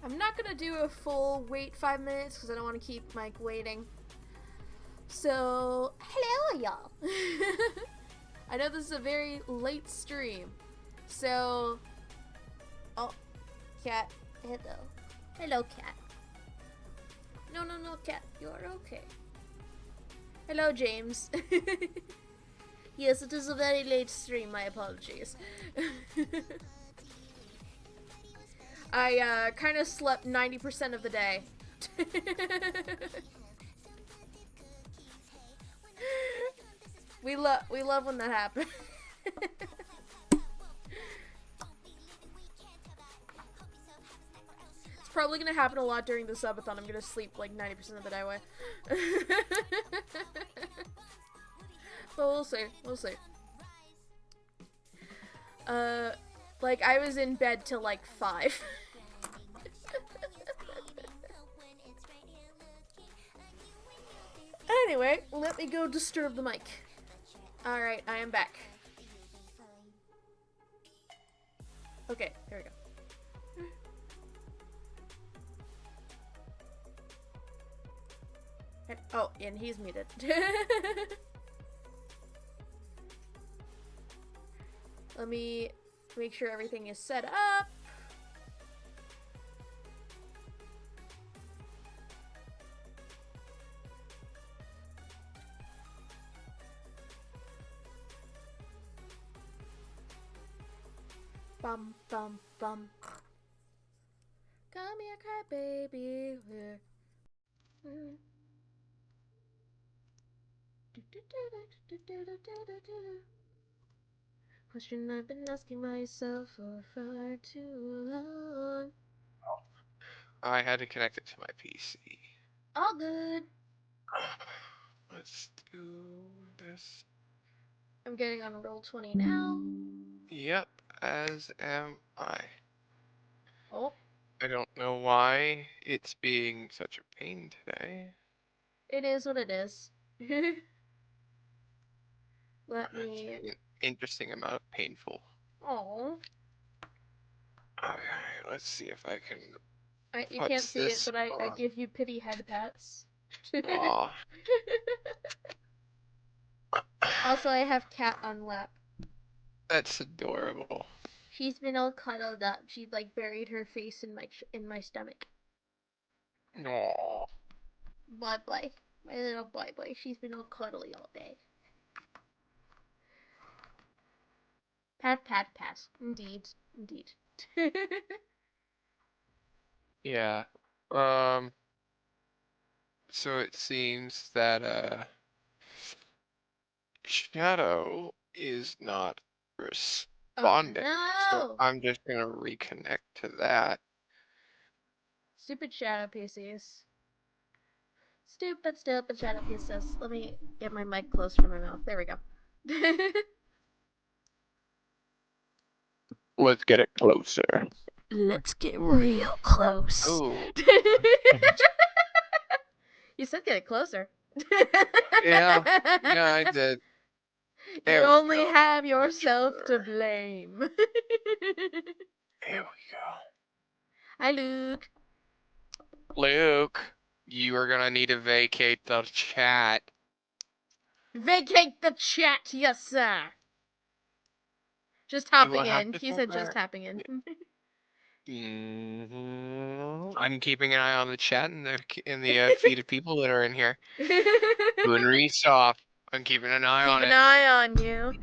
I'm not gonna do a full wait 5 minutes because I don't want to keep Mike waiting. So, hello y'all. I know this is a very late stream. So, oh, cat, hello. Hello, cat. No, cat, you're okay. Hello, James. Yes, it is a very late stream, my apologies. I kind of slept 90% of the day. we love when that happens. It's probably gonna happen a lot during the subathon. I'm gonna sleep like 90% of the day away. But we'll see. Like, I was in bed till like 5. Anyway, let me go disturb the mic. Alright, I am back. Okay, there we go. Oh, and he's muted. Let me make sure everything is set up. Bum bum bum. Come here, cry baby. Question I've been asking myself for far too long. I had to connect it to my PC. All good. Let's do this. I'm getting on Roll20 now. Yep, as am I. Oh. I don't know why it's being such a pain today. It is what it is. Let me... An interesting amount of painful. Oh. Alright, let's see if I can... You can't see it, but I give you pity head pats. Aw. Also, I have cat on lap. That's adorable. She's been all cuddled up. She like buried her face in my stomach. Aww. Boy, my little boy. She's been all cuddly all day. Pat, pat. Indeed. Yeah. So it seems that Shadow is not responding. Oh, no! So I'm just gonna reconnect to that. Stupid shadow PCs. Stupid shadow PCs. Let me get my mic close to my mouth. There we go. Let's get it closer. Let's get real close. Oh. You said get it closer. Yeah, I did. You only have yourself to blame. There we go. Hi, Luke. Luke, you are gonna need to vacate the chat. Vacate the chat, yes, sir. Just hopping in. He said just hopping in. I'm keeping an eye on the chat and the feed of people that are in here. Doing resoft. I'm keeping an eye on it. Keep an eye on you.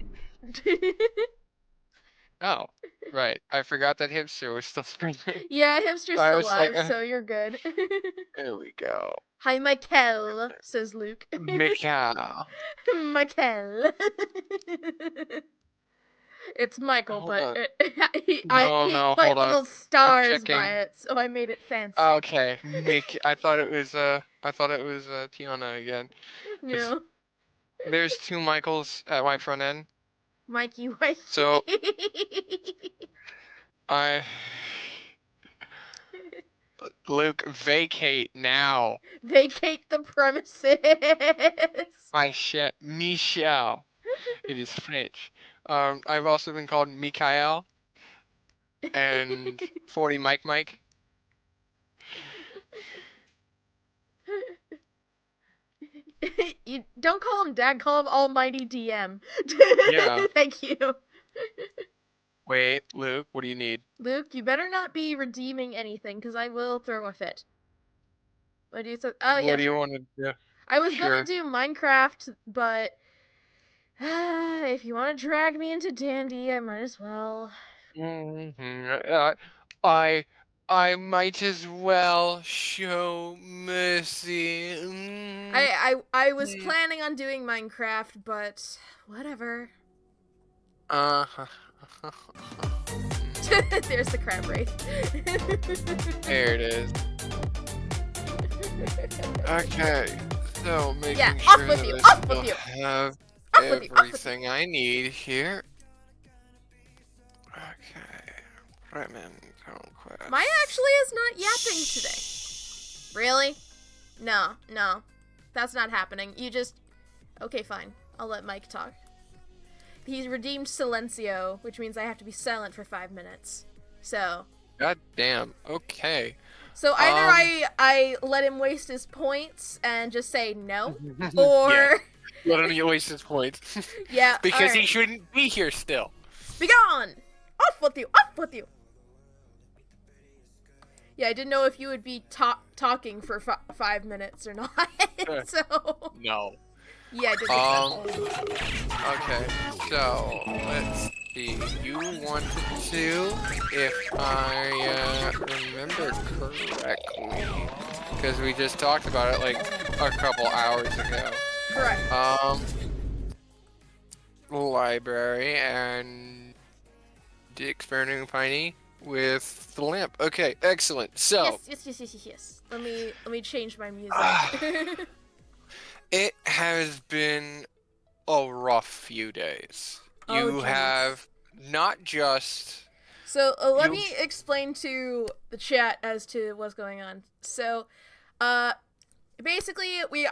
Oh, right. I forgot that Hipster was still streaming. Yeah, Hipster's still alive, so you're good. There we go. Hi, Michael, says Luke. Michael. Michael. It's Michael, Hold but on. he No, put hold on. little stars by it, so I made it fancy. Okay, I thought it was Tiana again. Yeah. There's 2 Michaels at my front end. Mikey. So Luke, vacate now. Vacate the premises. My shit, Michelle. It is French. I've also been called Mikael and 40 Mike. You don't call him Dad, call him Almighty DM. Yeah. Thank you. Wait, Luke, what do you need? Luke, you better not be redeeming anything, because I will throw a fit. What do you say? Oh, What yeah. do you want to do? I was Sure. gonna do Minecraft, but if you want to drag me into D&D, I might as well. I might as well show mercy. I was planning on doing Minecraft, but whatever. Uh, There's the crab wraith. there it is. Okay, so making Yeah, sure off with that you, I off still with you. have Off with you, off with you. everything I need here. Okay, Rime Conquest. Maya actually is not yapping today. Really? No. That's not happening. You just... Okay, fine. I'll let Mike talk. He's redeemed Silencio, which means I have to be silent for 5 minutes. So... God damn, okay. So either I let him waste his points and just say no, or... Yeah. Let him waste his points. Yeah, because he alright. shouldn't be here still. Be gone! Off with you! Off with you! Yeah, I didn't know if you would be talking for 5 minutes or not. So... No. Yeah, I didn't think so. Okay, so let's see. You wanted to, if I remember correctly, because we just talked about it like a couple hours ago. Correct. Library and the experimenting with the lamp. Okay, excellent. So Yes. Let me change my music. it has been a rough few days. Oh, You geez. have not just... So let me explain to the chat as to what's going on. So, basically we're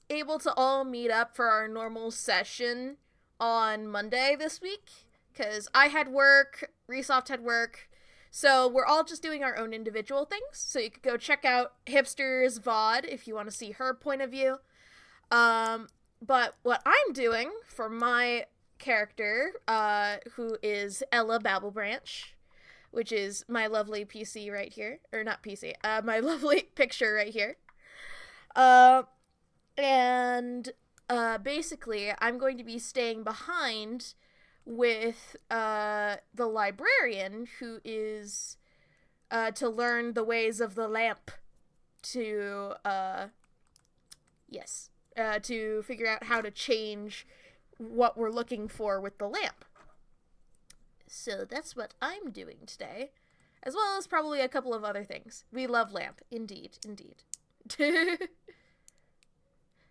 able to all meet up for our normal session on Monday this week because I had work, Resoft had work, so we're all just doing our own individual things. So you could go check out Hipster's VOD if you want to see her point of view. But what I'm doing for my character, who is Ella Babblebranch, which is my lovely PC right here, or not PC, my lovely picture right here. And basically, I'm going to be staying behind with the librarian, who is to learn the ways of the lamp to to figure out how to change what we're looking for with the lamp. So that's what I'm doing today, as well as probably a couple of other things. We love lamp, indeed.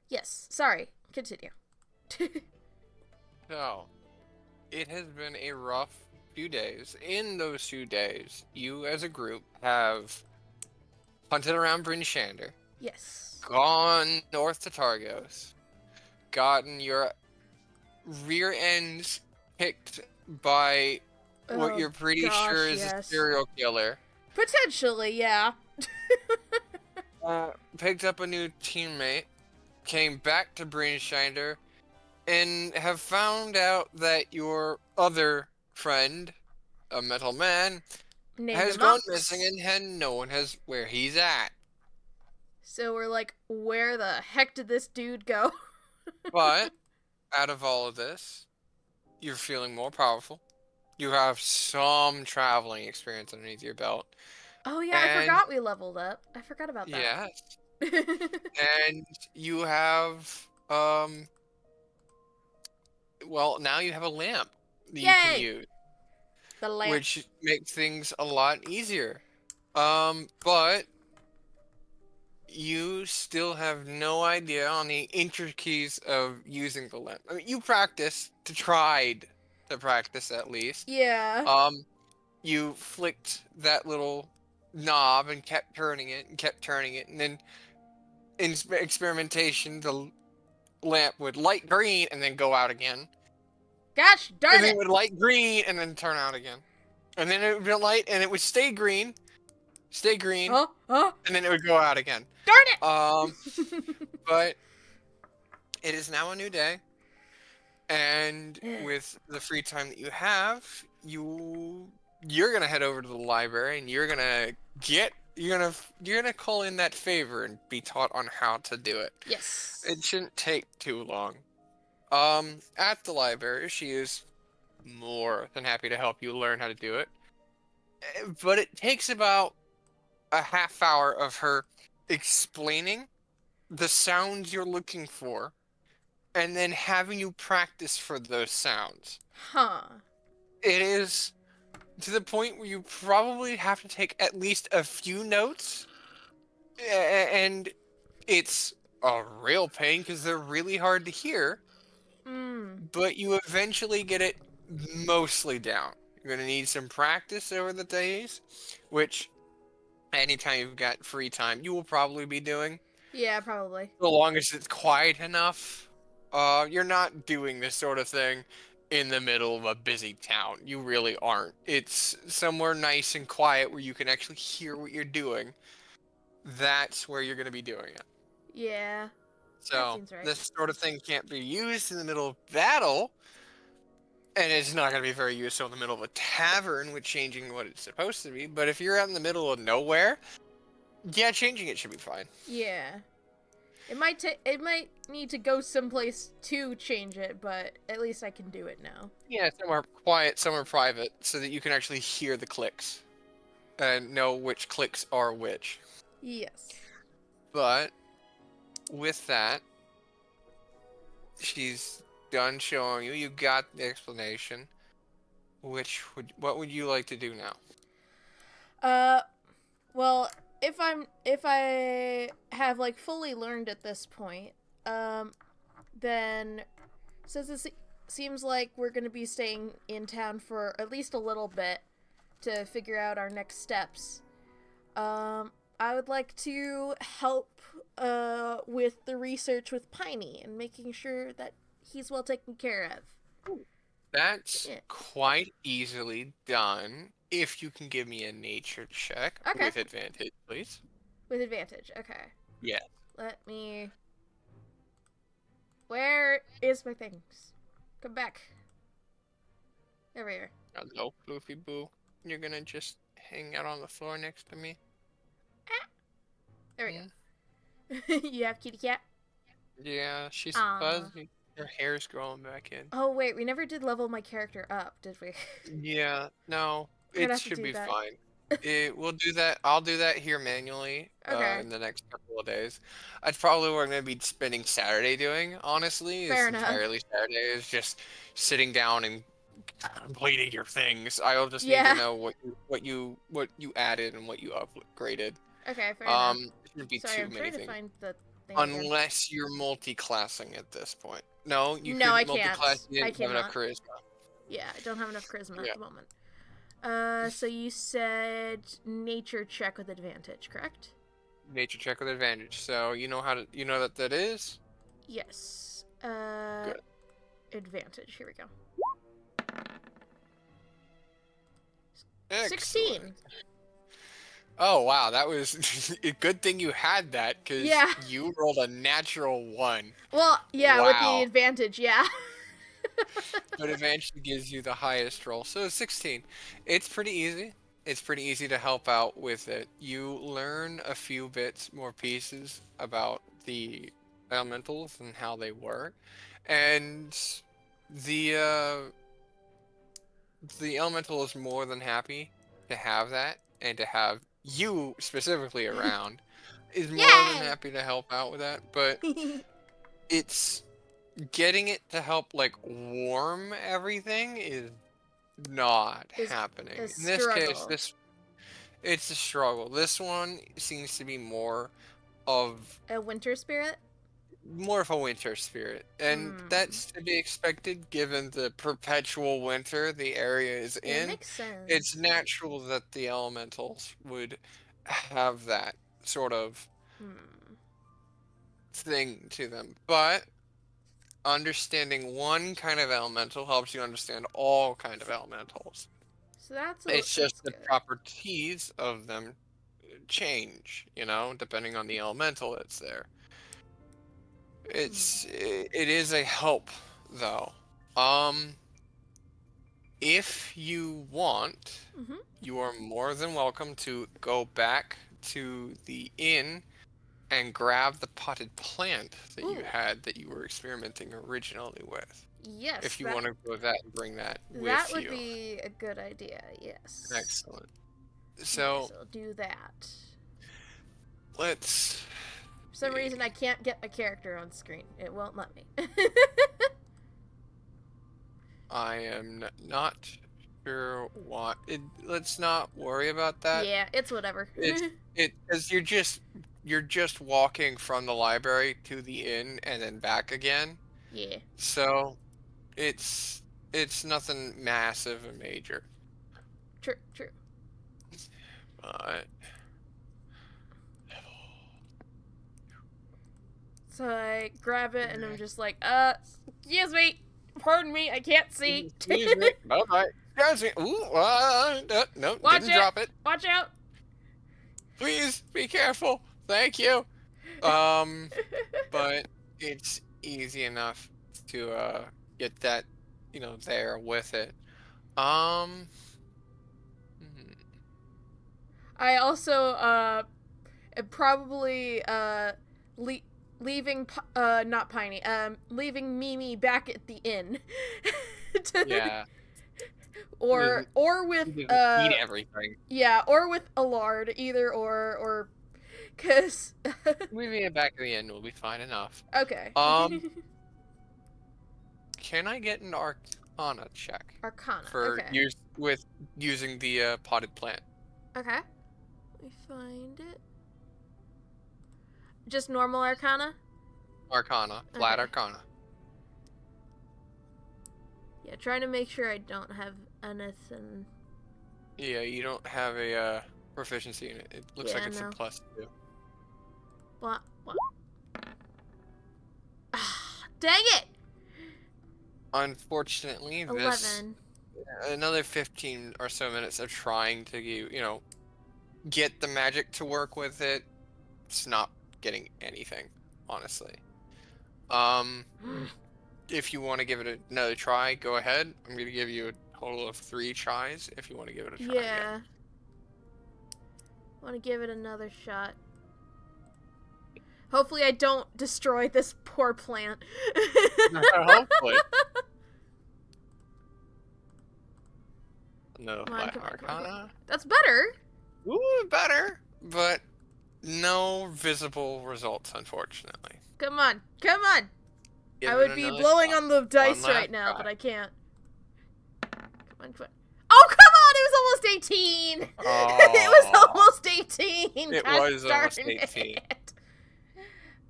Yes, sorry, continue. So, it has been a rough few days. In those 2 days, you as a group have hunted around Bryn Shander. Yes. Gone north to Targos. Gotten your rear ends kicked by what you're pretty sure is a serial killer. Potentially, yeah. Picked up a new teammate. Came back to Bryn Shander. And have found out that your other friend, a metal man, has gone missing and no one has where he's at. So we're like, where the heck did this dude go? But, out of all of this, you're feeling more powerful. You have some traveling experience underneath your belt. Oh yeah, I forgot we leveled up. I forgot about that. Yes. And you have, well, now you have a lamp that you can use. The lamp. Which makes things a lot easier. But you still have no idea on the intricacies of using the lamp. I mean, you tried to practice at least. Yeah. You flicked that little knob and kept turning it, and then in experimentation, the lamp would light green and then go out again. Gosh darn and then it! It would light green and then turn out again. And then it would be light and it would stay green, and then it would go out again. Darn it! But It is now a new day, and with the free time that you have, you're gonna head over to the library, and you're gonna call in that favor and be taught on how to do it. Yes. It shouldn't take too long. At the library, she is more than happy to help you learn how to do it. But it takes about a half hour of her explaining the sounds you're looking for and then having you practice for those sounds. Huh. It is to the point where you probably have to take at least a few notes, and it's a real pain because they're really hard to hear, but you eventually get it mostly down. You're going to need some practice over the days, which anytime you've got free time, you will probably be doing. Yeah, probably. So long as it's quiet enough. You're not doing this sort of thing in the middle of a busy town. You really aren't. It's somewhere nice and quiet where you can actually hear what you're doing. That's where you're going to be doing it. Yeah. That So seems right. this sort of thing can't be used in the middle of battle, and it's not going to be very useful in the middle of a tavern with changing what it's supposed to be. But if you're out in the middle of nowhere, yeah, changing it should be fine. Yeah. It might need to go someplace to change it, but at least I can do it now. Yeah, somewhere quiet, somewhere private, so that you can actually hear the clicks and know which clicks are which. Yes. But with that, she's done showing you. You got the explanation. What would you like to do now? Well, if I have like fully learned at this point, then since it seems like we're gonna be staying in town for at least a little bit to figure out our next steps, I would like to help with the research with Piney and making sure that he's well taken care of. That's quite easily done. If you can give me a nature check with advantage, please. With advantage, okay. Yeah. Let me... Where is my things? Come back. There we are. Hello, Floofy Boo. You're gonna just hang out on the floor next to me? There we go. You have kitty cat? Yeah, she's fuzzy. Her hair's growing back in. Oh, wait, we never did level my character up, did we? Yeah, no. It should be fine. We'll do that. I'll do that here manually in the next couple of days. That's probably what I'm going to be spending Saturday doing, honestly. Fair enough. Entirely Saturday is just sitting down and completing your things. I'll just need to know what you added and what you upgraded. Okay, fair enough. It shouldn't be Sorry, too I'm many trying things. to find the thing Unless you're multi-classing at this point. No, you no, I can't. Can't. You didn't have enough charisma. Yeah, I don't have enough charisma at the moment. So you said nature check with advantage, correct? Nature check with advantage. So you know that is? Yes. Good. Advantage. Here we go. Excellent. 16. Oh wow, that was a good thing you had that because you rolled a natural 1. Well, yeah, with the advantage, yeah. But advantage gives you the highest roll, so 16. It's pretty easy. It's pretty easy to help out with it. You learn a few bits, more pieces about the elementals and how they work, and the elemental is more than happy to have that and to have you specifically around. Is more than happy to help out with that, but it's getting it to help like warm everything is not happening. In this case, it's a struggle. This one seems to be more of a winter spirit. More of a winter spirit, and that's to be expected given the perpetual winter the area is in. Makes sense. It's natural that the elementals would have that sort of thing to them, but understanding one kind of elemental helps you understand all kind of elementals. So it's just the properties of them change, depending on the elemental that's there. It is a help though. If you want, you are more than welcome to go back to the inn and grab the potted plant that you had that you were experimenting originally with. Yes. If you want to go with that and bring that with you. That would be a good idea, yes. Excellent. So, yes, I'll do that. Let's... For some reason, I can't get my character on screen. It won't let me. I am not sure why. Let's not worry about that. Yeah, it's whatever. Because you're just walking from the library to the inn and then back again. Yeah. So it's nothing massive and major. True. But so I grab it and I'm just like, excuse me, pardon me, I can't see. Excuse me. Bye-bye. Excuse me. Ooh, no, didn't drop it. Watch out. Please be careful. Thank you. But it's easy enough to get that, there with it. I also probably leaving not Piney, leaving Mimi back at the inn. Yeah. Or with eat everything. Yeah, or with Allard, either or cause Maybe it back at the end will be fine enough. Okay. Can I get an Arcana check? Arcana. For okay. using the potted plant. Okay. Let me find it. Just normal Arcana? Arcana. Flat Arcana. Yeah, trying to make sure I don't have anything. Yeah, you don't have a proficiency in it. It looks like it's a +2. What? Ah, dang it! Unfortunately, 11. Another 15 or so minutes of trying to, get the magic to work with it. It's not getting anything, honestly. If you want to give it another try, go ahead. I'm going to give you a total of 3 tries if you want to give it a try. Yeah. Again. Want to give it another shot. Hopefully I don't destroy this poor plant. Hopefully. No flat Arcana. That's better. Ooh, better. But no visible results, unfortunately. Come on. Give I would be blowing on the dice right now, but I can't. Come on. Oh, come on! It was almost 18! Oh, it was almost 18! It was almost 18.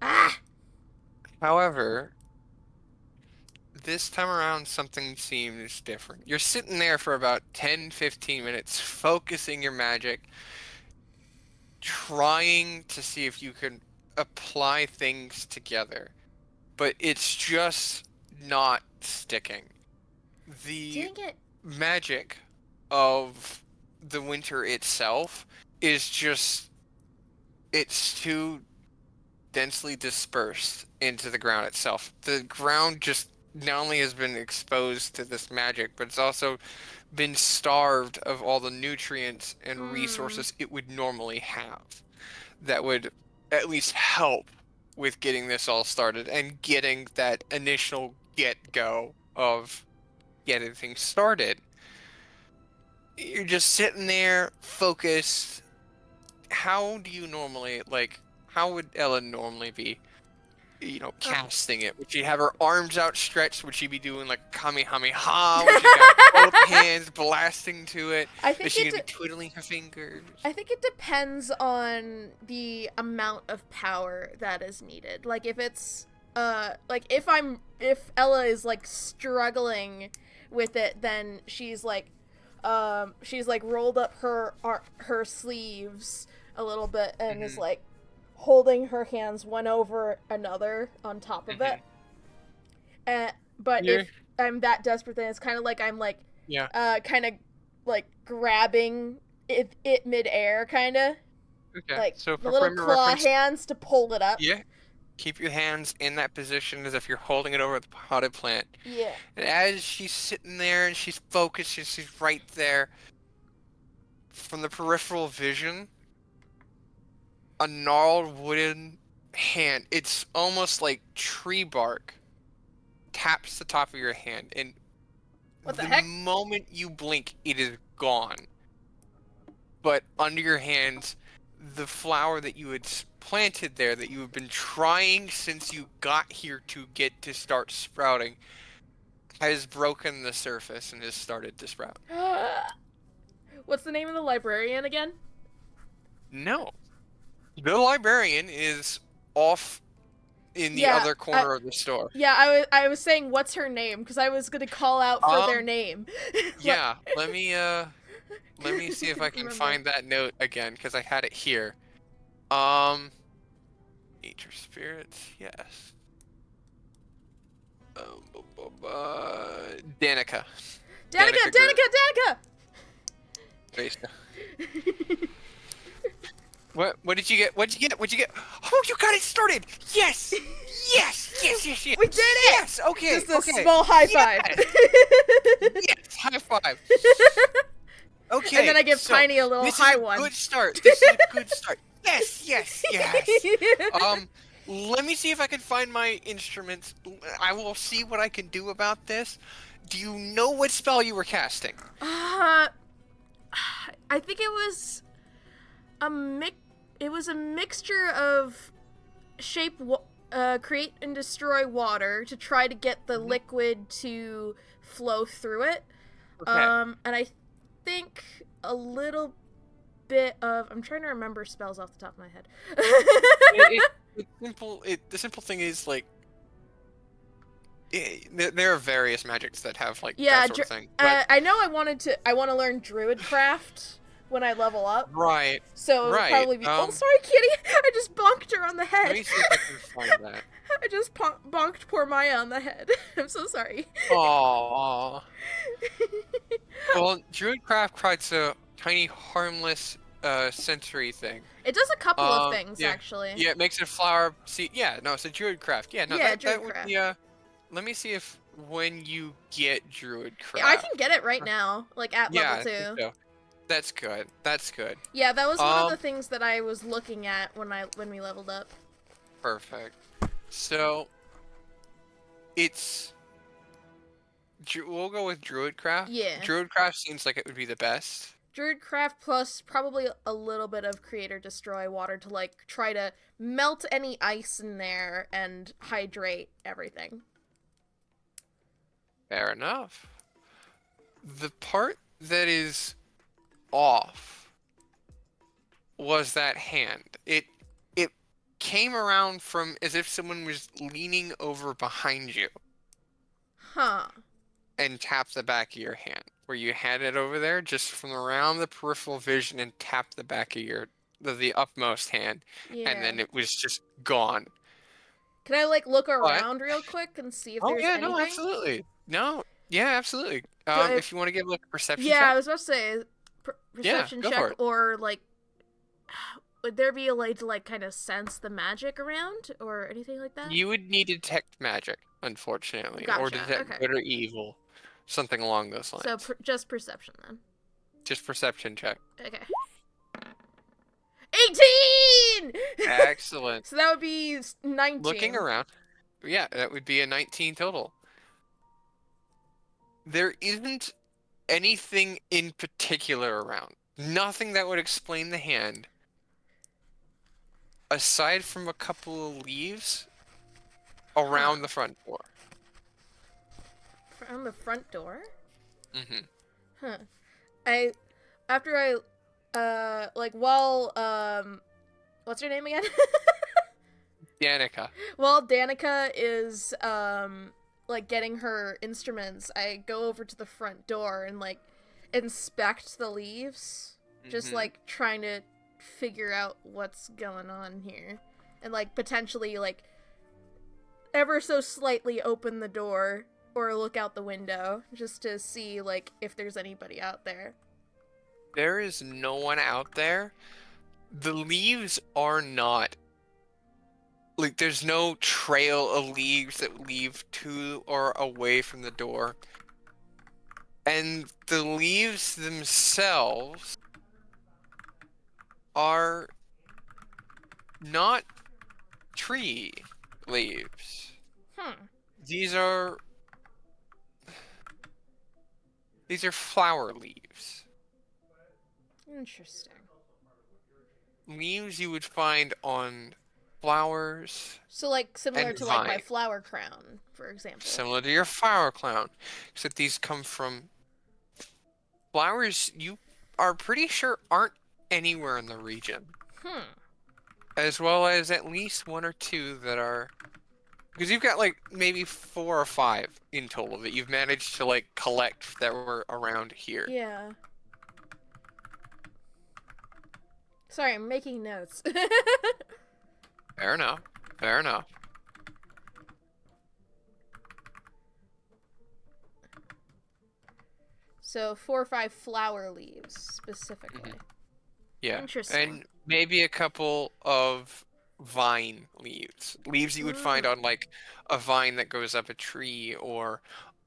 Ah! However, this time around, something seems different. You're sitting there for about 10-15 minutes, focusing your magic, trying to see if you can apply things together. But it's just not sticking. The magic of the winter itself is just... It's too densely dispersed into the ground itself. The ground just not only has been exposed to this magic, but it's also been starved of all the nutrients and resources it would normally have that would at least help with getting this all started and getting that initial get-go of getting things started. You're just sitting there focused. How do you normally, how would Ella normally be, casting it? Would she have her arms outstretched? Would she be doing Kamehameha? Would she have both hands blasting to it? Is she gonna be twiddling her fingers? I think it depends on the amount of power that is needed. Like if it's if Ella is struggling with it, then she's rolled up her sleeves a little bit and is holding her hands one over another on top of it. But if I'm that desperate, then it's kind of like I'm grabbing it midair, kind of. Okay. So the little claw hands to pull it up. Yeah. Keep your hands in that position as if you're holding it over the potted plant. Yeah. And as she's sitting there and she's focused, she's right there, from the peripheral vision, a gnarled wooden hand, it's almost like tree bark, taps the top of your hand, and What the the heck? moment you blink, it is gone. But under your hands, the flower that you had planted there, that you have been trying since you got here to get to start sprouting, has broken the surface and has started to sprout. What's the name of the librarian again? No. The librarian is off in the other corner of the store. Yeah, I was saying what's her name because I was gonna call out for their name. Yeah, let me see if I can find that note again because I had it here. Nature spirits, yes. Danica. Danica! There you go. What did you get? What'd you get? Oh, you got it started! Yes! Yes! We did it! Yes! Okay, Just a small high five. Yes, high five. Okay. And then I give Tiny a little high one. Good start. This is a good start. Yes! Let me see if I can find my instruments. I will see what I can do about this. Do you know what spell you were casting? I think it was a mixture of create and destroy water to try to get the liquid to flow through it. Okay. And I think a little bit of, I'm trying to remember spells off the top of my head. The simple thing is, like, there are various magics that have, like, that sort of thing. But... I know I want to learn Druid craft when I level up. Right. So it'll probably be, oh, sorry, Kitty! I just bonked her on the head. Let me see if I can find that. I just bonked poor Maya on the head. I'm so sorry. Aww. Well, Druidcraft creates a tiny, harmless, sensory thing. It does a couple of things, actually. Yeah, it makes a flower. See, yeah, no, it's a Druidcraft. Yeah, no, yeah, that would be. Let me see if when you get Druidcraft. Yeah, I can get it right now, like at level 2. I think so. That's good. That's good. Yeah, that was one of the things that I was looking at when we leveled up. Perfect. So, we'll go with Druidcraft. Yeah. Druidcraft seems like it would be the best. Druidcraft plus probably a little bit of create or destroy water to, like, try to melt any ice in there and hydrate everything. Fair enough. The part that is off was that hand. It came around from as if someone was leaning over behind you. Huh. And tapped the back of your hand. Where you had it over there, just from around the peripheral vision, and tapped the back of the upmost hand. Yeah. And then it was just gone. Can I, like, look around real quick and see if there's anything? No, absolutely. No, yeah, absolutely. If you want to give, like, a perception check. Yeah, I was about to say, perception check, or, like, would there be a way to, like, kind of sense the magic around, or anything like that? You would need to detect magic, unfortunately. Gotcha. Or detect good or evil. Something along those lines. So, just perception, then. Just perception check. Okay. 18! Excellent. So that would be 19. Looking around. Yeah, that would be a 19 total. There isn't anything in particular around. Nothing that would explain the hand. Aside from a couple of leaves around the front door. Around the front door? Mm-hmm. Huh. What's her name again? Danica. While Danica is, like, getting her instruments, I go over to the front door and, like, inspect the leaves. Just, like, trying to figure out what's going on here. And, like, potentially, like, ever so slightly open the door or look out the window just to see, like, if there's anybody out there. There is no one out there. The leaves are not like there's no trail of leaves that leave to or away from the door. And the leaves themselves are not tree leaves. These are flower leaves. Interesting. Leaves you would find on flowers So, like, similar and to, like, my vine. flower crown, for example. Similar to your flower crown. Except these come from flowers you are pretty sure aren't anywhere in the region. As well as at least one or two that are... Because you've got, like, maybe 4 or 5 in total that you've managed to, like, collect that were around here. Yeah. Sorry, I'm making notes. Fair enough. Fair enough. So 4 or 5 flower leaves, specifically. Yeah. Interesting. And maybe a couple of vine leaves. Leaves you would find on, like, a vine that goes up a tree or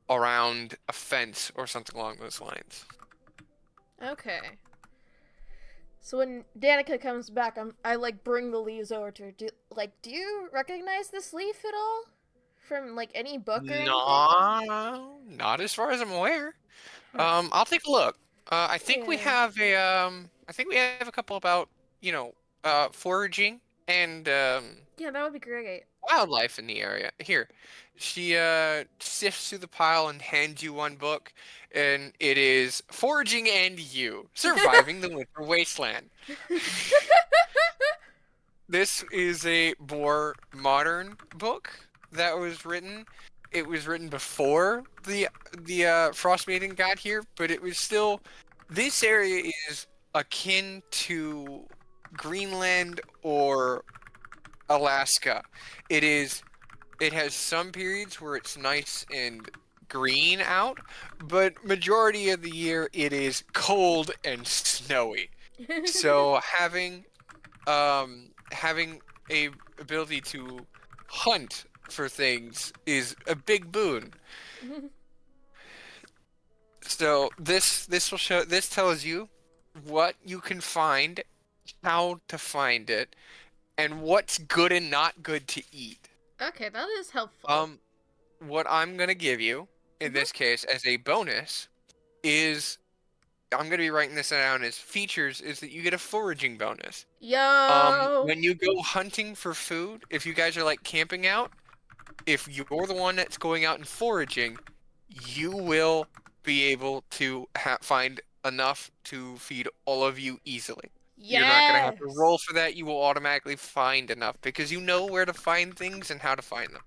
around a fence or something along those lines. Okay. So when Danica comes back, I like bring the leaves over to her. Do you recognize this leaf at all? From like any book or anything? No, not as far as I'm aware. I'll take a look. I think we Yeah. have a couple about, foraging and Yeah, that would be great. wildlife in the area. Here, she sifts through the pile and hands you one book, and it is Foraging and You, Surviving the Winter Wasteland. This is a more modern book that was written. It was written before the Frostmaiden got here, but it was still... This area is akin to Greenland or Alaska. It has some periods where it's nice and green out, but majority of the year it is cold and snowy. So having a ability to hunt for things is a big boon. So this tells you what you can find, how to find it, and what's good and not good to eat. Okay, that is helpful. What I'm gonna give you in this case as a bonus is, I'm gonna be writing this down as features, is that you get a foraging bonus. Yo. When you go hunting for food, if you guys are like camping out, if you're the one that's going out and foraging, you will be able to find enough to feed all of you easily. You're not going to have to roll for that. You will automatically find enough because you know where to find things and how to find them.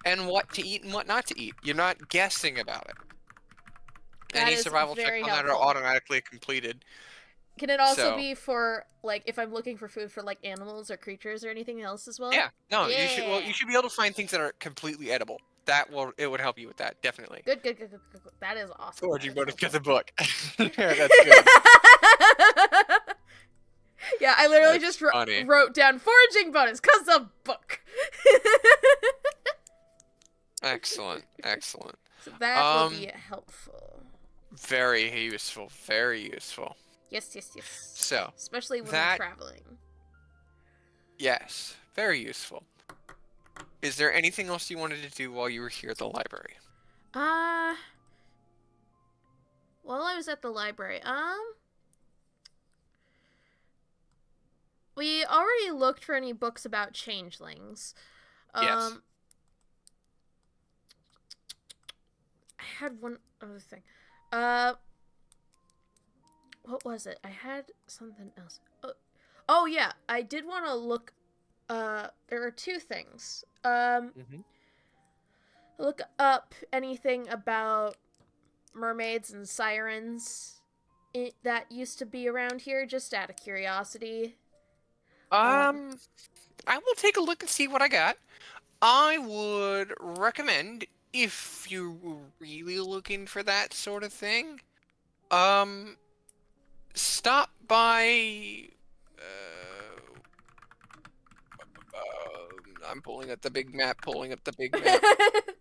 And what to eat and what not to eat. You're not guessing about it. Any survival checks on that are automatically completed. Can it also be for, like, if I'm looking for food for, like, animals or creatures or anything else as well? Yeah. No, you should be able to find things that are completely edible. It would help you with that, definitely. Good. That is awesome. Foraging bonus, get the book. Yeah, that's good. Yeah, I literally just wrote down foraging bonus because of book. Excellent. So that would be helpful. Very useful. Yes. So, especially when we're traveling. Yes, very useful. Is there anything else you wanted to do while you were here at the library? While I was at the library, we already looked for any books about changelings. Yes. I had one other thing. What was it? I had something else. Oh yeah, I did want to look. There are 2 things. Look up anything about mermaids and sirens that used to be around here, just out of curiosity. I will take a look and see what I got. I would recommend, if you're really looking for that sort of thing, stop by I'm pulling up the big map, pulling up the big map.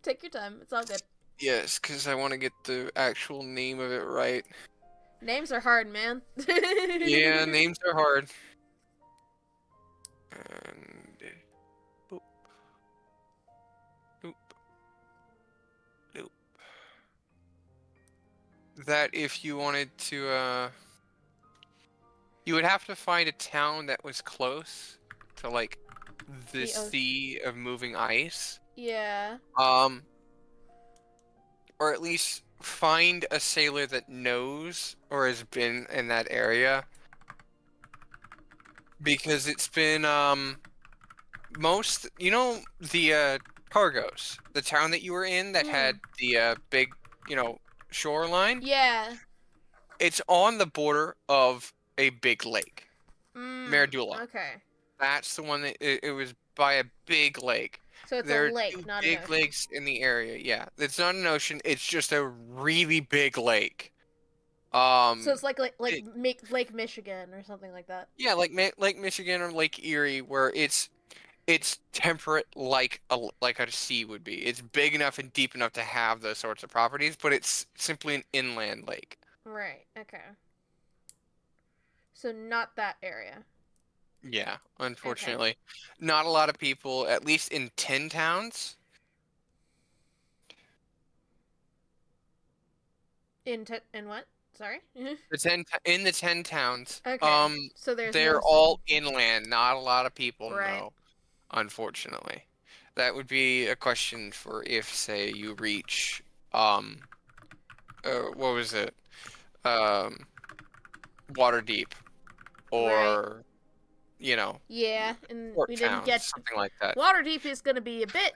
Take your time. It's all good. Yes, because I want to get the actual name of it right. Names are hard, man. Yeah, names are hard. And boop, boop, boop. That if you wanted to, you would have to find a town that was close to like the sea of moving ice. Yeah. Or at least find a sailor that knows or has been in that area. Because it's been, the Cargos, the town that you were in that had the big, shoreline? Yeah. It's on the border of a big lake. Meridula. Okay. That's the one that it was by a big lake. So it's There a are lake, two not an big ocean. lakes in the area. Yeah, it's not an ocean. It's just a really big lake. So it's like Lake Michigan or something like that. Yeah, like Lake Michigan or Lake Erie, where it's temperate like a sea would be. It's big enough and deep enough to have those sorts of properties, but it's simply an inland lake. Right. Okay. So not that area. Yeah, unfortunately, not a lot of people, at least in 10 towns. In what? Sorry. In the 10 towns, Okay. So there's they're mostly all inland. Not a lot of people right. know, unfortunately. That would be a question for if, say, you reach, what was it? Waterdeep, Right. or, Yeah, and port we didn't towns, get something like that. Waterdeep is going to be a bit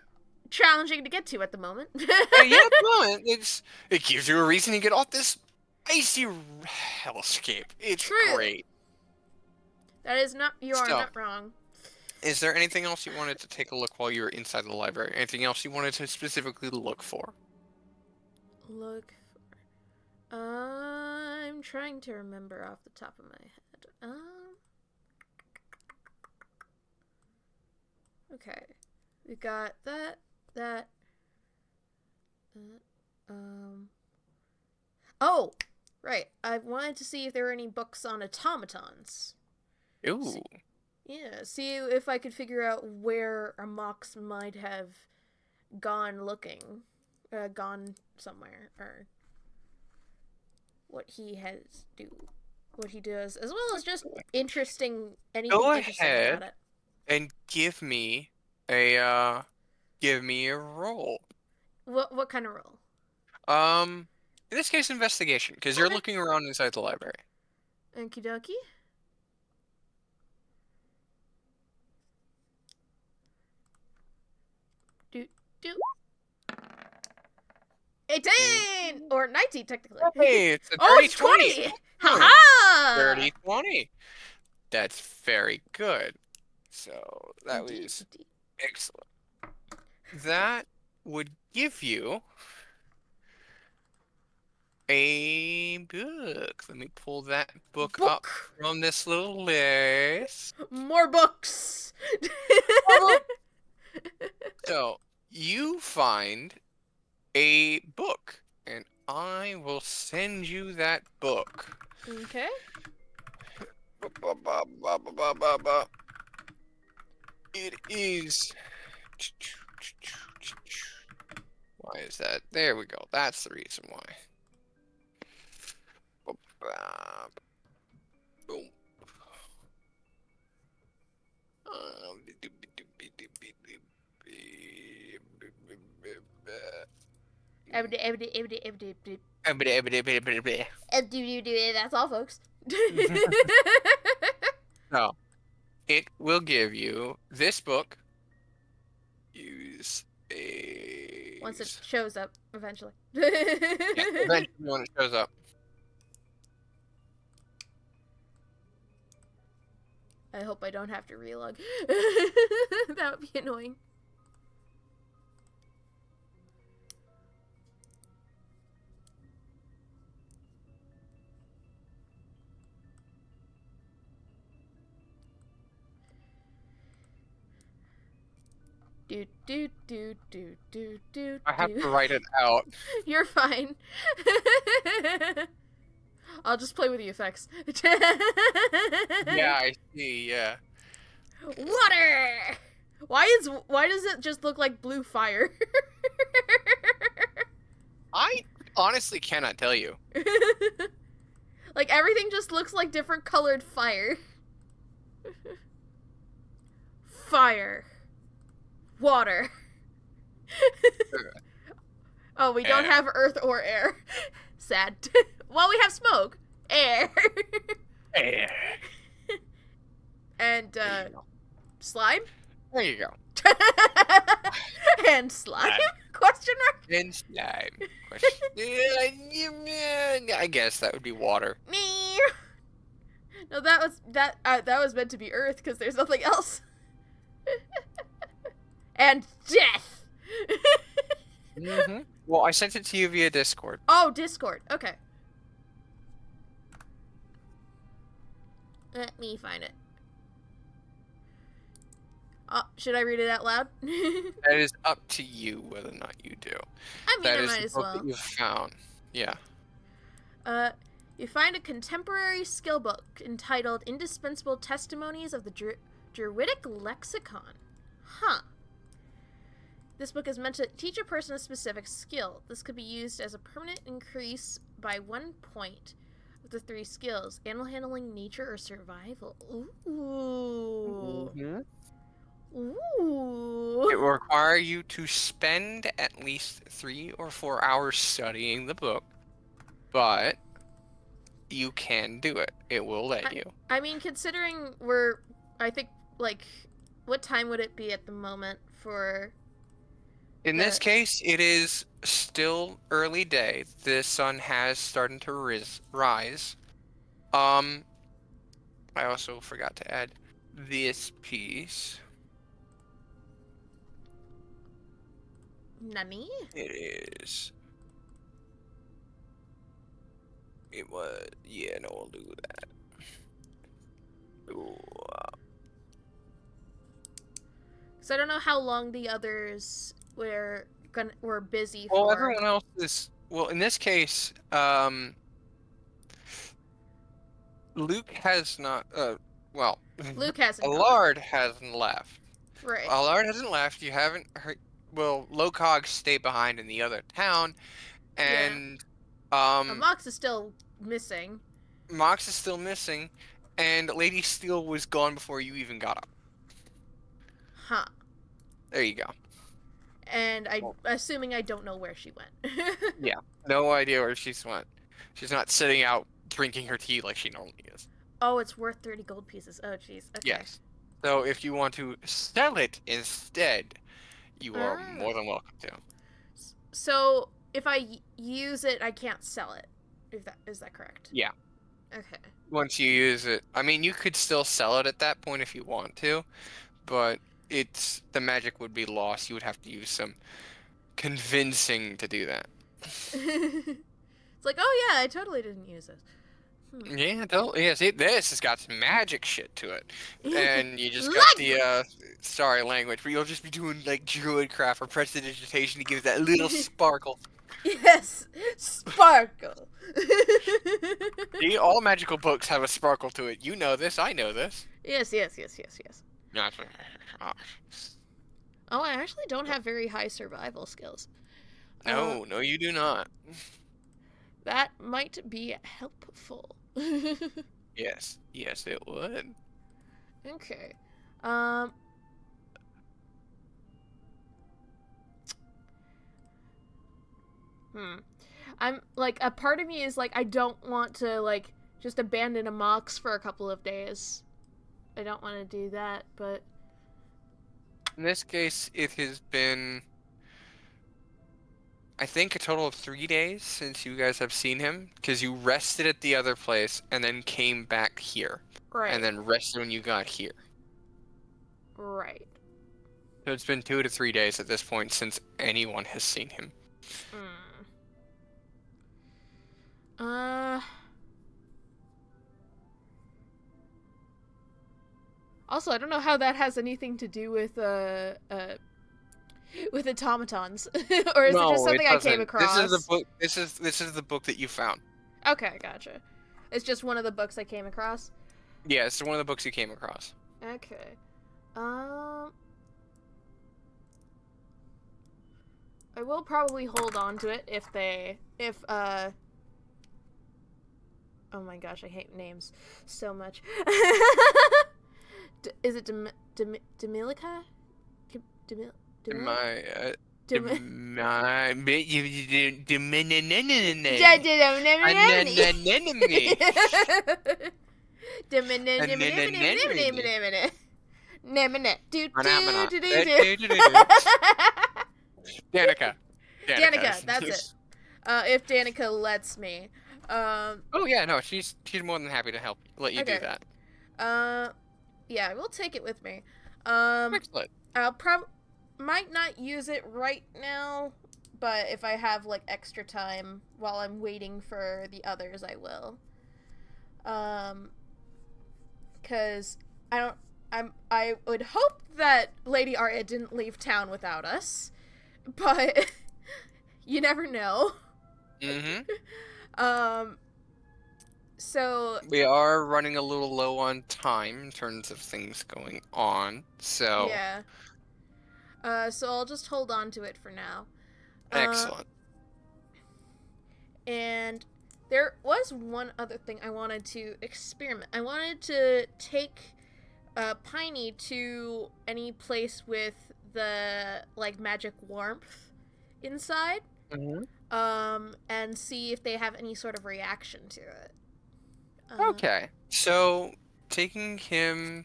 challenging to get to at the moment. Yeah, at the moment, it gives you a reason to get off this icy hellscape. It's True. great. That is not. You are So, not wrong. is there anything else you wanted to take a look while you were inside the library? Anything else you wanted to specifically look for? Look for. I'm trying to remember off the top of my head. Okay, we got that. Oh, right. I wanted to see if there were any books on automatons. Ooh. See if I could figure out where Amox might have gone looking, gone somewhere, or what he does, as well as just anything interesting about it. And give me a roll. What kind of roll? In this case, investigation, because you're looking around inside the library. Okie dokie. Do 18 or 19 technically. Hey, it's a 20. Ha 30-20. That's very good. So that was excellent. That would give you a book. Let me pull that book up from this little list. More books. So you find a book, and I will send you that book. Okay. It is. Why is that? There we go. That's the reason why. Boom. That's all, folks. No. It will give you this book. Use a. Once it shows up, eventually. Yeah, eventually when it shows up. I hope I don't have to relog. That would be annoying. Do do do do do do. I have to write it out. You're fine. I'll just play with the effects. Yeah, I see. Yeah. Water. Why does it just look like blue fire? I honestly cannot tell you. Like everything just looks like different colored fire. Fire. Water. Oh, we don't have earth or air. Sad. Well, we have smoke. Air. Air. And, slime? There you go. And slime? Question mark? And slime. I guess that would be water. Me. No, that was meant to be earth because there's nothing else. And death. Mm-hmm. Well, I sent it to you via Discord. Oh, Discord. Okay. Let me find it. Should I read it out loud? That is up to you whether or not you do. I mean, That I is might the as book well. that you found. Yeah. You find a contemporary skill book entitled Indispensable Testimonies of the Druidic Lexicon. Huh. This book is meant to teach a person a specific skill. This could be used as a permanent increase by 1 point of the 3 skills: animal handling, nature, or survival. Ooh. Mm-hmm. Ooh. It will require you to spend at least 3 or 4 hours studying the book, but you can do it. It will let you. I mean, considering I think, like, what time would it be at the moment for... In this case, it is still early day. The sun has started to rise. I also forgot to add this piece. Nani? It was, yeah, no, we'll do that. Ooh, So I don't know how long the others were busy well, for. everyone else is, well, in this case, Luke has not, Luke hasn't gone. Allard hasn't left. Right. Allard hasn't left. You haven't heard. Well, Locog stayed behind in the other town, and Mox is still missing. Mox is still missing, and Lady Steel was gone before you even got up. Huh. There you go. And assuming I don't know where she went. Yeah, no idea where she's went. She's not sitting out drinking her tea like she normally is. Oh, it's worth 30 gold pieces. Oh, jeez. Okay. Yes. So if you want to sell it instead, you are more than welcome to. So if I use it, I can't sell it. Is that correct? Yeah. Okay. Once you use it, I mean, you could still sell it at that point if you want to, but the magic would be lost. You would have to use some convincing to do that. It's like, oh yeah, I totally didn't use it. Yeah, yeah. See, this has got some magic shit to it, and you just got the sorry language, but you'll just be doing like druid craft or prestidigitation to give that little sparkle. Yes, sparkle. See, all magical books have a sparkle to it. You know this. I know this. Yes. Oh, I actually don't have very high survival skills. No, you do not. That might be helpful. Yes, it would. Okay. I'm like, a part of me is like, I don't want to like just abandon a Mox for a couple of days. I don't want to do that, but in this case, it has been, I think, a total of 3 days since you guys have seen him, because you rested at the other place and then came back here. Right. And then rested when you got here. Right. So it's been 2 to 3 days at this point since anyone has seen him. Also, I don't know how that has anything to do with with automatons, or is it just No, something I came doesn't. across? This is the book. This is the book that you found. Okay, gotcha. It's just one of the books I came across. Yeah, it's one of the books you came across. Okay. I will probably hold on to it if oh my gosh, I hate names so much. Is it Demilica? Danica. Danica, that's it. If Danica lets me. Oh yeah, no, she's more than happy to let you do that. Yeah, I will take it with me. Excellent. I'll might not use it right now, but if I have like extra time while I'm waiting for the others, I will. Cause I would hope that Lady Arya didn't leave town without us, but you never know. So we are running a little low on time in terms of things going on, so yeah. So I'll just hold on to it for now. Excellent. And there was one other thing I wanted to experiment. I wanted to take Piney to any place with the like magic warmth inside, and see if they have any sort of reaction to it. Okay, so taking him,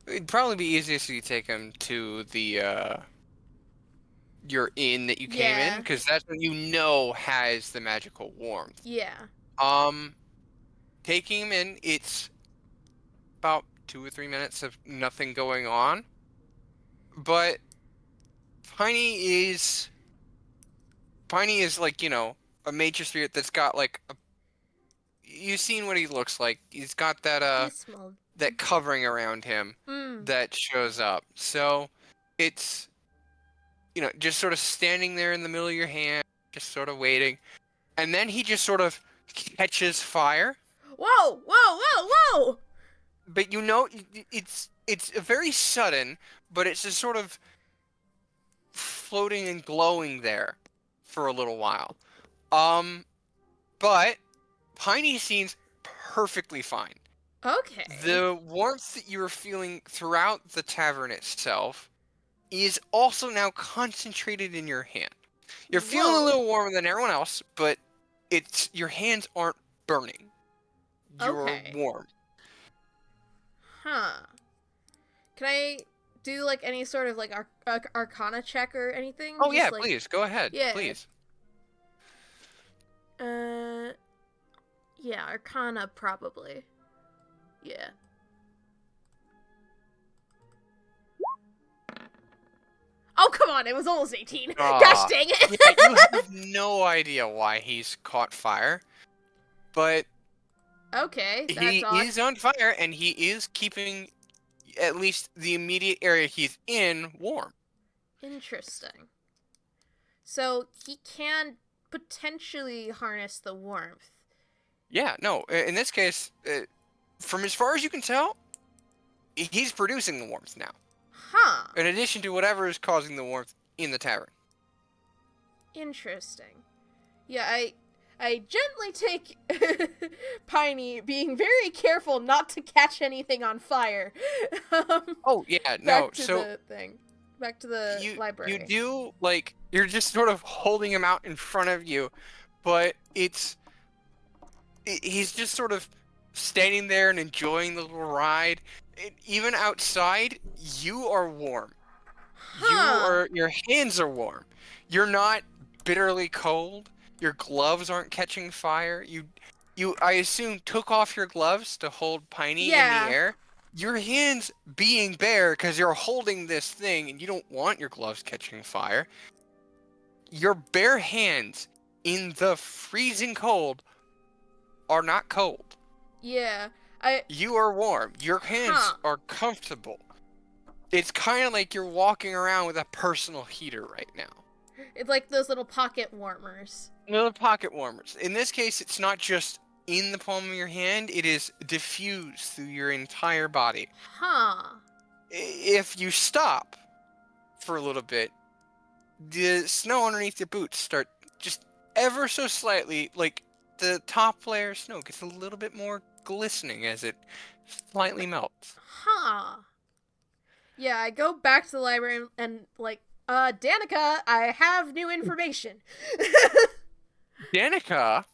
it'd probably be easiest if you take him to the your inn that you came in, because that's what you know has the magical warmth. Yeah. Taking him in, it's about 2 or 3 minutes of nothing going on, but Piney is like, you know, a nature spirit that's got like you've seen what he looks like. He's got that that covering around him that shows up. So it's, you know, just sort of standing there in the middle of your hand, just sort of waiting, and then he just sort of catches fire. Whoa! Whoa! Whoa! Whoa! But you know, it's very sudden, but it's just sort of floating and glowing there for a little while. But Piney seems perfectly fine. Okay. The warmth that you were feeling throughout the tavern itself is also now concentrated in your hand. You're feeling a little warmer than everyone else, but your hands aren't burning. You're warm. Huh. Can I do like any sort of like arcana check or anything? Oh yeah, like... please go ahead. Yeah. Please. Yeah, arcana probably. Yeah. Oh, come on, it was almost 18. Gosh dang it. Yeah, you have no idea why he's caught fire, but okay, that's he odd. is on fire, and he is keeping at least the immediate area he's in warm. Interesting. So he can potentially harness the warmth. Yeah, no, in this case, from as far as you can tell, he's producing the warmth now. Huh. In addition to whatever is causing the warmth in the tavern. Interesting. Yeah, I gently take Piney, being very careful not to catch anything on fire. Oh, yeah, no, back to the thing. Back to the library. You do, like, you're just sort of holding him out in front of you, but he's just sort of standing there and enjoying the little ride. Even outside, you are warm. Your hands are warm. You're not bitterly cold. Your gloves aren't catching fire. You I assume took off your gloves to hold Piney in the air. Your hands being bare because you're holding this thing and you don't want your gloves catching fire. Your bare hands in the freezing cold are not cold. Yeah. You are warm. Your hands are comfortable. It's kind of like you're walking around with a personal heater right now. It's like those little pocket warmers. Little pocket warmers. In this case, it's not just in the palm of your hand, it is diffused through your entire body. Huh. If you stop for a little bit, the snow underneath your boots start just ever so slightly, like the top layer of snow gets a little bit more glistening as it slightly melts. Huh. Yeah, I go back to the library and like, Danica, I have new information. Danica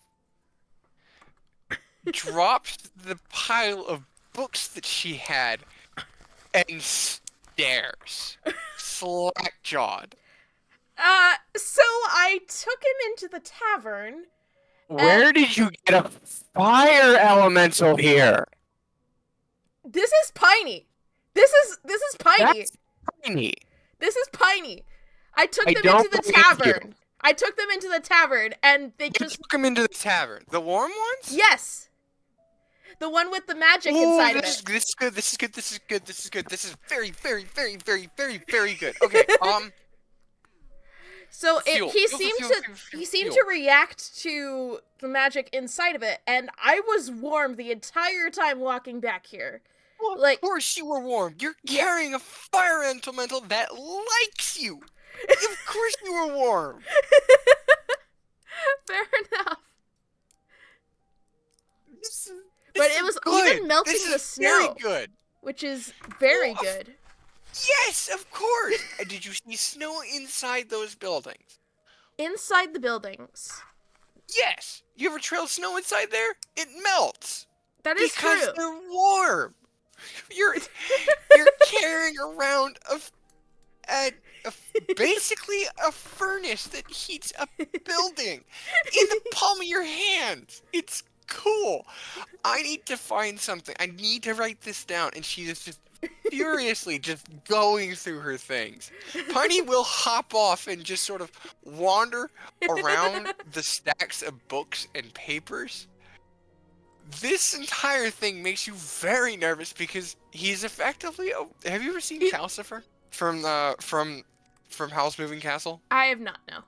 drops the pile of books that she had and stares, slack-jawed. So I took him into the tavern. Where did you get a fire elemental here? This is Piney. This is Piney. That's Piney. This is Piney. I took them into the tavern. I took them into the tavern, and they just took them into the tavern. The warm ones? Yes. The one with the magic inside of it. This is good. This is good. This is good. This is good. This is very, very, very, very, very, very good. Okay. So he seemed to react to the magic inside of it, and I was warm the entire time walking back here. Well, of course you were warm. You're carrying a fire elemental that likes you. Of course you were warm. Fair enough. But it was good. Even melting the snow. Very good. Which is very good. Yes, of course. Did you see snow inside those buildings? Inside the buildings. Yes. You ever trail snow inside there? It melts. That is true. Because they're warm. You're carrying around basically a furnace that heats a building in the palm of your hand. It's cool. I need to find something. I need to write this down. And she is just furiously just going through her things. Piney will hop off and just sort of wander around the stacks of books and papers. This entire thing makes you very nervous because he's effectively. Have you ever seen Calcifer from Howl's Moving Castle? I have not. No.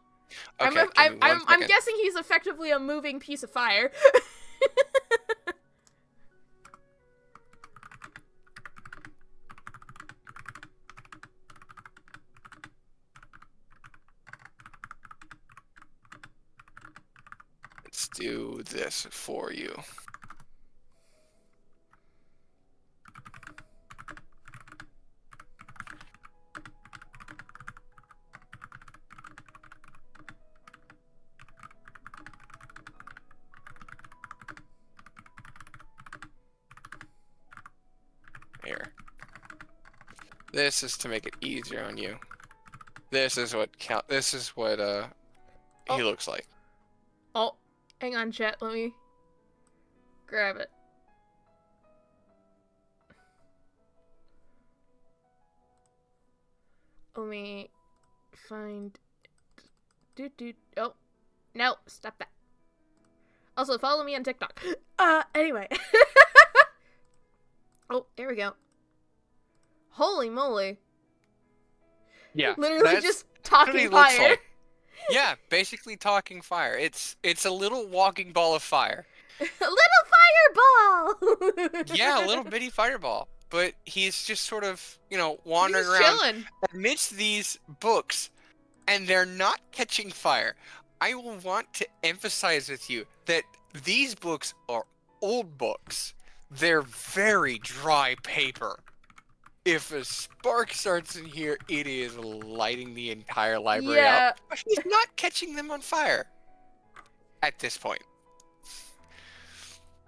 Okay, I'm guessing he's effectively a moving piece of fire. Let's do this for you. Here. This is to make it easier on you. This is what he looks like. Oh, hang on, chat. Let me grab it. Let me find. Oh, no! Stop that. Also, follow me on TikTok. Anyway. Oh, there we go. Holy moly. Yeah. Literally just talking fire. Like. Yeah, basically talking fire. It's a little walking ball of fire. A little fireball! Yeah, a little bitty fireball. But he's just sort of, wandering around chilling amidst these books, and they're not catching fire. I will want to emphasize with you that these books are old books. They're very dry paper. If a spark starts in here, it is lighting the entire library up. But he's not catching them on fire at this point.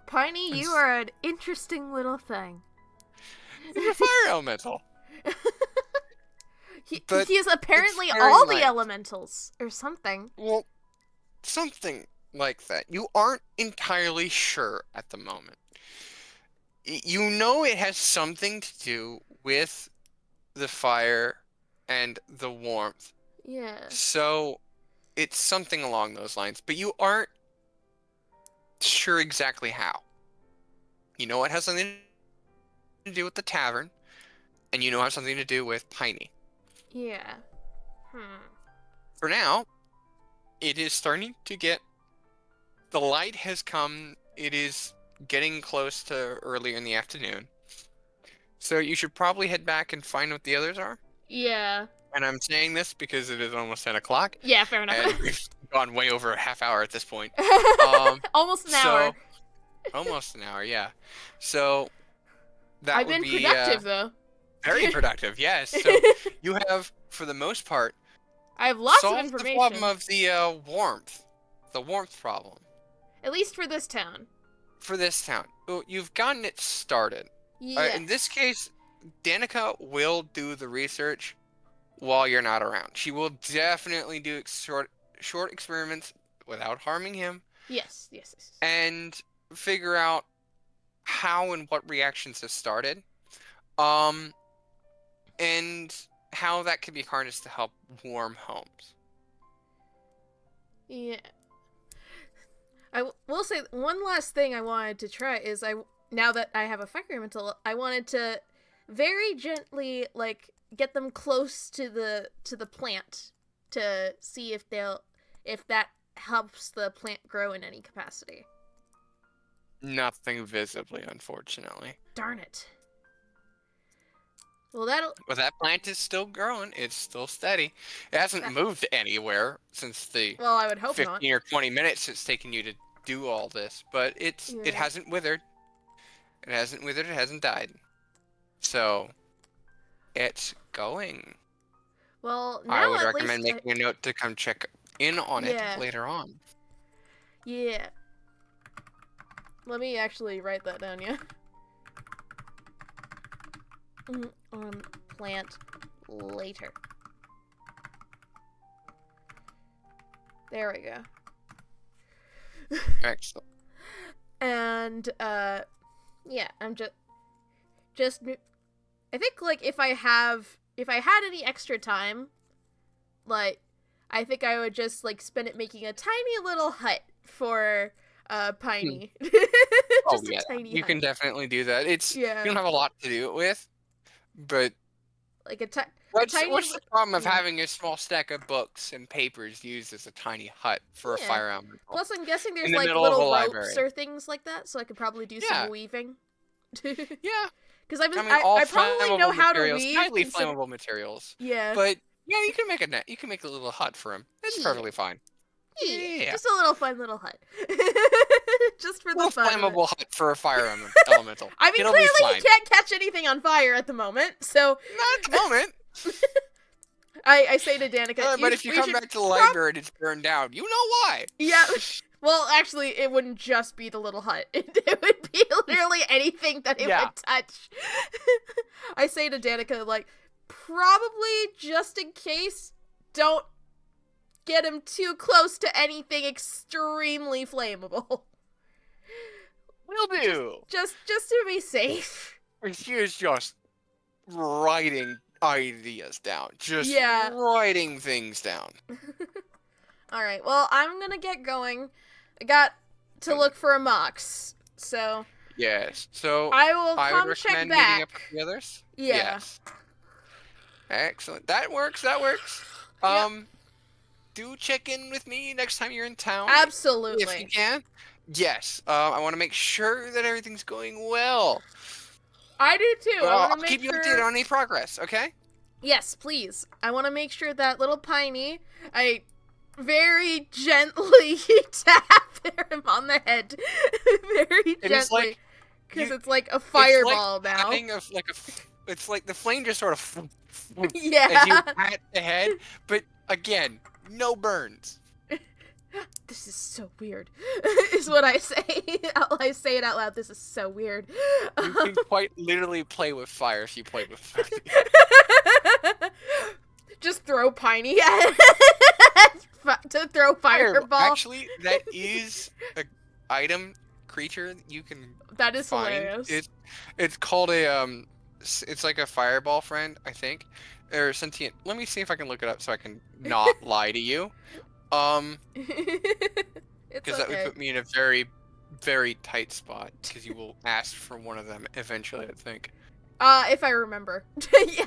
Piney, you are an interesting little thing. He's a fire elemental. He is apparently all the elementals, or something. Well, something like that. You aren't entirely sure at the moment. You know it has something to do with the fire and the warmth. Yeah. So it's something along those lines, but you aren't sure exactly how. You know it has something to do with the tavern, and you know has something to do with Piney. Yeah. For now, it is starting to get... The light has come. It is getting close to earlier in the afternoon. So you should probably head back and find what the others are. Yeah. And I'm saying this because it is almost 10 o'clock. Yeah, fair enough. And we've gone way over a half hour at this point. Almost an hour. Almost an hour, yeah. So that I've would been be productive, though. very productive, yes. So you have, for the most part, I have lots of solved information. the problem of the warmth. The warmth problem. At least for this town. For this town. Well, you've gotten it started. Yeah. In this case, Danica will do the research while you're not around. She will definitely do short experiments without harming him. Yes. And figure out how and what reactions have started. And how that can be harnessed to help warm homes. Yeah. I will say one last thing I wanted to try is now that I have a fire elemental, I wanted to very gently get them close to the plant to see if that helps the plant grow in any capacity. Nothing visibly, unfortunately. Darn it. Well, that plant is still growing. It's still steady. It hasn't moved anywhere since the I would hope 15 or 20 minutes it's taken you to do all this. But it hasn't withered. It hasn't withered. It hasn't died. So, it's going. Well, now I would at recommend least making a note to come check in on it later on. Yeah. Let me actually write that down, yeah? Plant later. There we go. Excellent. And, yeah, I'm just, I think, if I had any extra time, I think I would just, spend it making a tiny little hut for, Piney. Just a tiny you hut. can definitely do that. You don't have a lot to do it with, but what's the problem of having a small stack of books and papers used as a tiny hut for a fire elemental? Plus, I'm guessing there's little ropes or things like that, so I could probably do some weaving. Yeah. Because I probably know how to weave. Highly flammable materials. Yeah. But yeah, you can make a net. You can make a little hut for him. It's perfectly fine. Yeah. Just a little fun little hut. Just for the fun. Flammable hut for a fire elemental. I mean, clearly he can't catch anything on fire at the moment, so... Not at the moment. I say to Danica... but if you come back to the library and it's burned down, you know why. Yeah. Well, actually, it wouldn't just be the little hut. It would be literally anything that it would touch. I say to Danica, probably just in case, don't get him too close to anything extremely flammable. Will do. Just to be safe. She is just writing ideas down. Just writing things down. Alright, well, I'm gonna get going. I got to look for a mox, so... Yes, so... I will come check back. Meeting up with the others? Yeah. Yes. Excellent. That works. Do check in with me next time you're in town. Absolutely. If you can. Yes. I want to make sure that everything's going well. I do too. I'll keep you updated on any progress, okay? Yes, please. I want to make sure that little Piney, I very gently tap him on the head. Very gently. Because it's like a fireball now. It's like the flame just sort of... Yeah. As you pat the head, but again, no burns. This is so weird, is what I say. I say it out loud. This is so weird. You can quite literally play with fire if you play with fire. Just throw Piney at to throw fireball. Actually, that is an item creature that you can That is find. hilarious. It's called a it's like a fireball friend, I think, or sentient. Let me see if I can look it up so I can not lie to you. Because that would put me in a very, very tight spot. Because you will ask for one of them eventually, I think. If I remember. Yeah.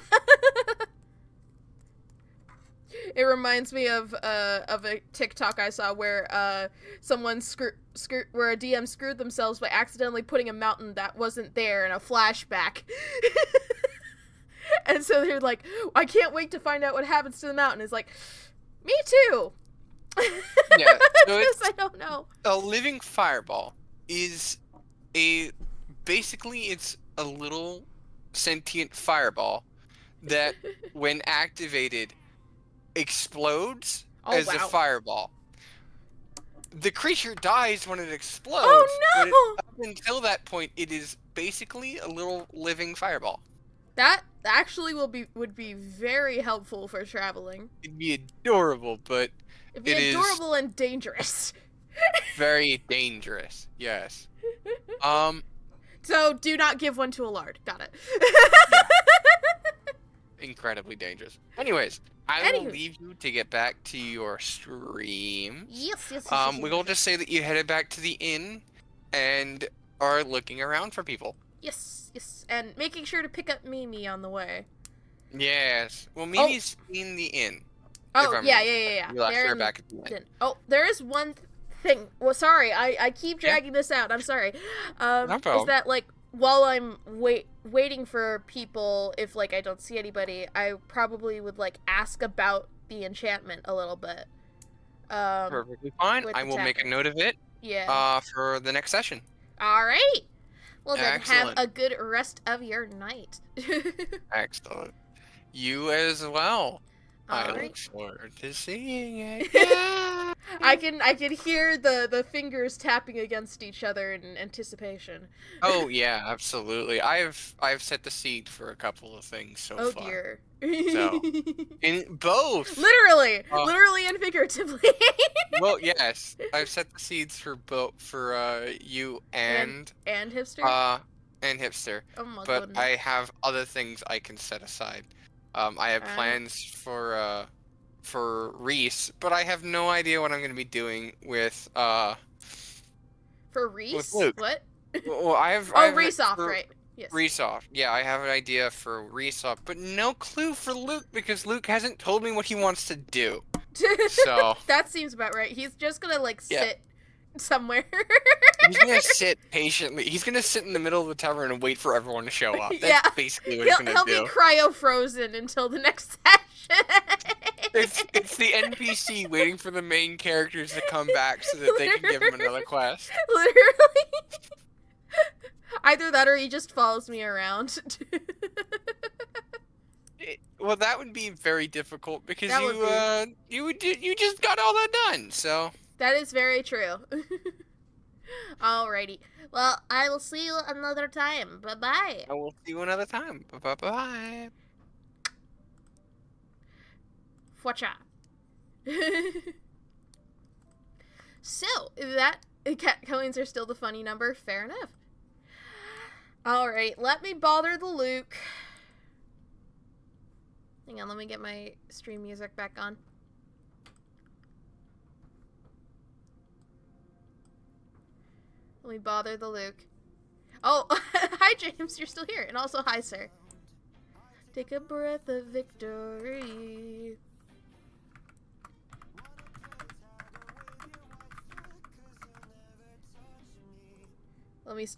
It reminds me of a TikTok I saw where someone where a DM screwed themselves by accidentally putting a mountain that wasn't there in a flashback. And so they're like, I can't wait to find out what happens to the mountain. It's like, me too. Yeah, so it's I don't know. a living fireball is basically it's a little sentient fireball that when activated explodes as a fireball. The creature dies when it explodes. Oh no! But up until that point, it is basically a little living fireball. That actually would be very helpful for traveling. It'd be adorable, but it'd be adorable and dangerous. Very dangerous. Yes. So do not give one to a lard. Got it. Yeah. Incredibly dangerous. Anyways, I will leave you to get back to your stream. Yes. We will just say that you headed back to the inn and are looking around for people. Yes, and making sure to pick up Mimi on the way. Yes. Well, Mimi's in the inn. Oh, yeah. You left her back at the inn. Oh, there is one thing. Well, sorry, I keep dragging this out. I'm sorry. No problem. Is that, like, while I'm waiting for people, if, like, I don't see anybody, I probably would, like, ask about the enchantment a little bit. Perfectly fine. I will make a note of it. Yeah. For the next session. All right. Well, then Excellent. have a good rest of your night. Excellent. You as well. I right. look forward to seeing it. Yeah. I can hear the fingers tapping against each other in anticipation. Oh yeah, absolutely. I've set the seed for a couple of things so far. Oh dear. So in both. Literally and figuratively. Well, yes, I've set the seeds for both you and hipster. And hipster. Oh my but goodness. I have other things I can set aside. I have plans for Reese, but I have no idea what I'm going to be doing with For Reese? With Luke. What? Well, I have Reese off, right? Yes. Reese off. Yeah, I have an idea for Reese off, but no clue for Luke because Luke hasn't told me what he wants to do. So that seems about right. He's just gonna sit somewhere. He's gonna sit patiently. He's gonna sit in the middle of the tavern and wait for everyone to show up. That's basically what he's gonna do. He'll be cryo-frozen until the next session. It's the NPC waiting for the main characters to come back so that they can give him another quest. Literally. Either that or he just follows me around. Well, that would be very difficult because you just got all that done. So that is very true. Alrighty. Well, I will see you another time. Bye-bye. I will see you another time. Bye-bye. Fwacha. So, that cat coins are still the funny number. Fair enough. Alright, let me bother the Luke. Hang on, let me get my stream music back on. Let me bother the Luke. Oh, hi James, you're still here. And also hi, sir. Take a breath of victory. Let me